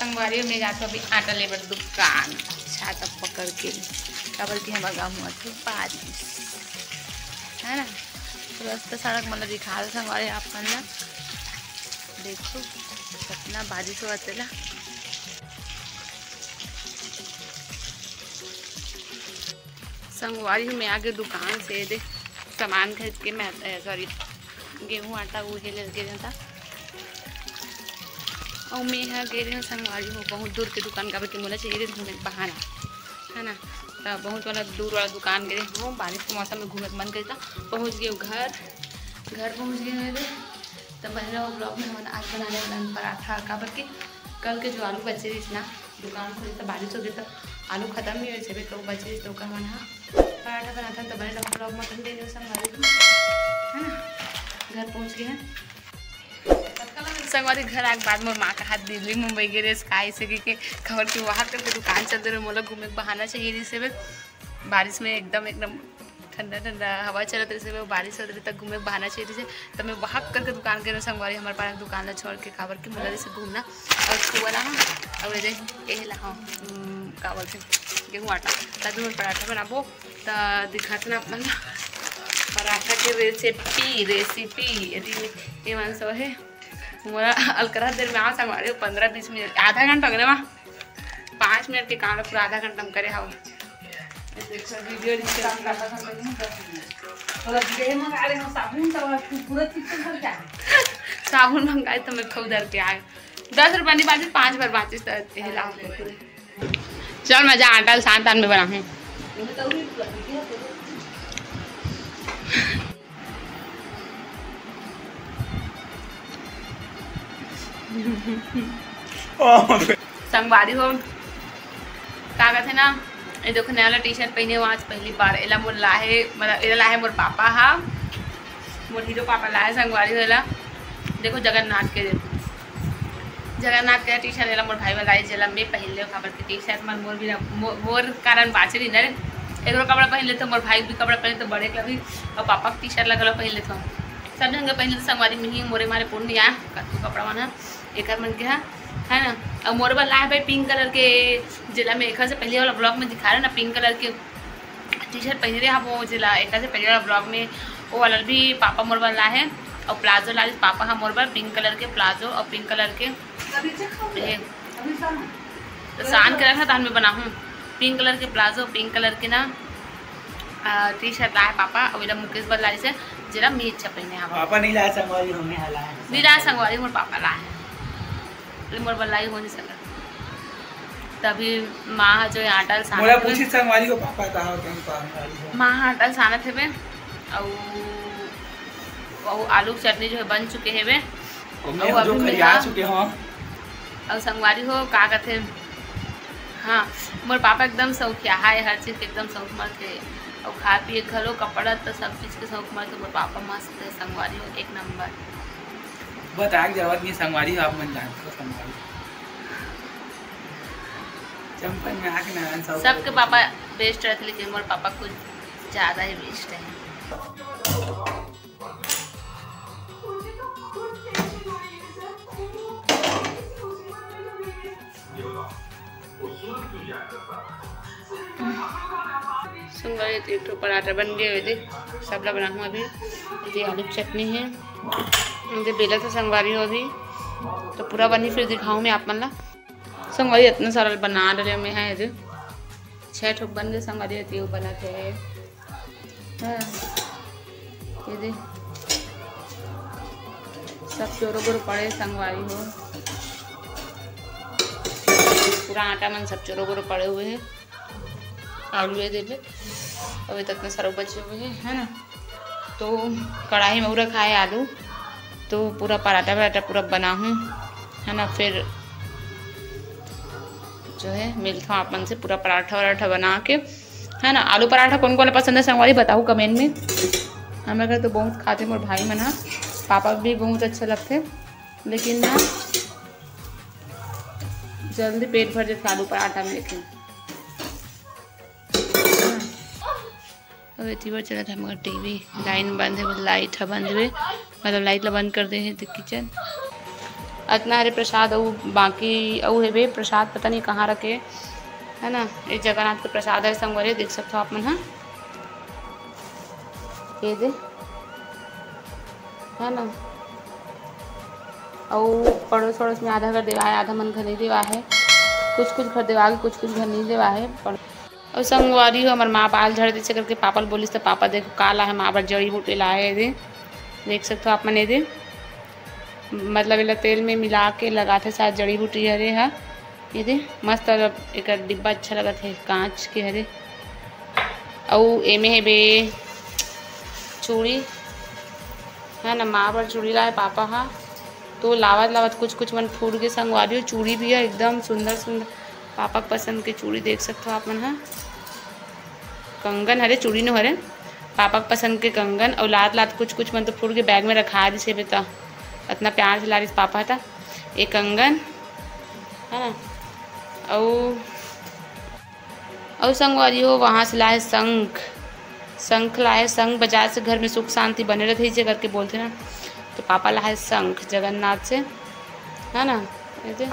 संगवारी में जाते अभी आटा लेबर दुकान छाता पकड़ के काबर की हम गाँव हुआ थे बारिश है ना। तो रास्ता सड़क मतलब दिखा दो संगवारी आप ना देखो कितना बारिश हुआ तेला। संगवारी में आगे दुकान से दे सामान खरीद के मैं सॉरी गेहूँ आटा वो ले गए था और मैं यहाँ गए रही हूँ संगवारी हो बहुत दूर के दुकान का बल्कि बोला चाहिए घूमने बहाना है ना। तो बहुत वाला दूर वाला दुकान गए हूँ बारिश के मौसम में घूमने का मन करता। पहुँच गए घर पहुँच गए मेरे। तब बन रहा ब्लॉग में हम आज बनाने वाला पराठा का बल्कि कल के जो आलू बचे रही ना दुकान खोली तो बारिश हो गई तो आलू खत्म नहीं हुए छे तो बचे तो का मन पराठा बनाता तो बने रहा ब्लॉग में दे संगवारी है ना। घर पहुँच गए हैं संगवारी। घर आके बाद में माँ का हाथ दिल्ली मुंबई गए रहे स्काई से कि खबर की वहाँ करके दुकान चलते रहे मोला घूमने बहाना चाहिए जैसे बारिश में एकदम ठंडा ठंडा हवा चलते रहे बारिश होते रहे तक घूमने बहाना चाहिए जैसे तब मैं वहाँ करके दुकान गए संगवारी हमारे पास दुकान ला छोड़ के खबर की मोला जैसे घूमना और खुआ ला और ये ला हाँ का बोलते गेहूँ आटा तभी मैं पराठा बनाबो तो दिखाते ना अपन पराठा के रेसिपी यदि ये मान सो है मोरा अलकरा देर में आ संगवारी 15-20 मिनट आधा घंटा करे वहाँ 5 मिनट के काम पूरा आधा घंटा में करे हाँ वीडियो साबुन मंगाए तो मैं खूब डर के आ 10 रुपये नहीं बाजी 5 बार बाजिश चल मजा आटा शांत में बना हूँ। संगवारी हो का कहते ना ये देखो नया वाला टी शर्ट पहने हुआ आज पहली बार एला मोर लाहे मतलब एला लाहे मोर पापा हा मोर हीरो पापा लाहे संगवारी होला देखो जगन्नाथ के टी शर्ट एला मोर भाई वाला जेला मैं पहन ले खबर की टी शर्ट मोर भी मोर कारण बाचे नहीं ना एगो कपड़ा पहन ले तो मोर भाई भी कपड़ा पहन तो बड़े का भी और पापा टी शर्ट लगा पहन ले तो सब जगह पहन ले संगवारी में ही मोरे मारे पूर्ण आया कपड़ा वाना एक मन के है ना। और मोर वाला है भाई पिंक कलर के जिला में एक से पहले वाला ब्लॉग में दिखा रहे ना पिंक कलर के टी शर्ट पहन रहे हैं वो जिला एक से पहले वाला ब्लॉग में वो वाला भी पापा मोर वाला है और प्लाजो ला पापा हाँ मोर वाला पिंक कलर के प्लाजो और पिंक कलर के तो शान के रखा था मैं बना हूँ पिंक कलर के प्लाजो पिंक कलर के ना टी शर्ट लाए पापा और इला मुकेश वाला से जिला मैं इच्छा पहने पापा नहीं लाया संगवारी हमने लाया नहीं लाया संगवारी मोर पापा लाए मोर बल्लाई हो नहीं सका तभी माँ जो आटा मोला पूछी संगवारी को पापा कहा होता माँ आटा साना थे बे और आलू की चटनी जो है बन चुके हैं वे और जो खिला चुके हो और संगवारी हो का कहते हाँ मोर पापा एकदम शौकिया है हर चीज़ के एकदम शौक मत है और खा पिए घरों कपड़ा तो सब चीज़ के शौक मत मोर पापा मस्त है संगवारी हो एक नंबर बता के जरूरत नहीं संगवारी आप मन जानते हो संगवारी चंपन में आके नारायण साहब सबके पापा बेस्ट रहते लेकिन मोर पापा कुछ ज़्यादा ही बेस्ट है। संगवारी एक तो पराठा बन गए हुए थे सब लोग बना हूँ अभी ये आलू की चटनी है मुझे बेला तो संगवारी हो अभी तो पूरा बनी फिर दिखाऊँ मैं आप मतलब संगवारी इतना सारा बना रहे में है ये 6 ठोक बन गए संगवारी रहती है वो बना थे ये सब चोरों को पड़े संगवारी हो पूरा आटा मन सब चोरों को पड़े हुए हैं आलू दे अभी तक में सारे बचे हुए हैं है ना। तो कढ़ाई में वो रखा है आलू तो पूरा पराठा पूरा बना हूँ है ना। फिर जो है मिलता हूँ अपन से पूरा पराठा बना के है ना। आलू पराठा कौन कौन पसंद है संगवारी बताओ कमेंट में। हमारे घर तो बहुत खाते मोर भाई मन हा पापा भी बहुत अच्छा लगते लेकिन ना जल्दी पेट भर जाता आलू पराठा में। लेकिन अब इतनी बार चला था मगर टीवी लाइन बंद है लाइट है बंद हुए मतलब लाइट ला बंद कर दे हैं तो किचन इतना हरे प्रसाद और बाकी और है वे प्रसाद पता नहीं कहाँ रखे है ना। ये जगन्नाथ का प्रसाद है संगवारी, देख सकते हो आप मन। हाँ ये दे है ना। और पड़ोस पड़ोस में आधा घर देवा है, आधा मन घर नहीं देवा है। कुछ कुछ घर देवा है, कुछ कुछ घर नहीं देवा है। और संगवारी हो हमार माँ बाल झड़ दे करके पापा बोलिस तो पापा देखो काला है माँ बार जड़ी बूटी लाए है। देख सकते हो आप मन। दे मतलब इला तेल में मिला के लगाते शायद जड़ी बूटी हरे है। ये दे मस्त और एक डिब्बा अच्छा लगा थे कांच के हरे। और एमे है बे चूड़ी है ना, माँ बार चूड़ी लाए पापा। हाँ तो लावत लावत कुछ कुछ मन फूट के संगवारी हो। चूड़ी भी है एकदम सुंदर सुंदर पापा पसंद की चूड़ी, देख सकते हो आप मन। हाँ कंगन हरे, चूड़ी न हरे, पापा पसंद के कंगन। और लात लात कुछ कुछ मन तो फूट के बैग में रखा दी से बेटा, इतना प्यार से ला रही पापा था। एक कंगन है ना। और संगवारी हो वहाँ से लाए शंख, शंख लाए। शंख बजा से घर में सुख शांति बने रहते इसे करके बोलते ना, तो पापा लाए शंख जगन्नाथ से है ना। ऐसे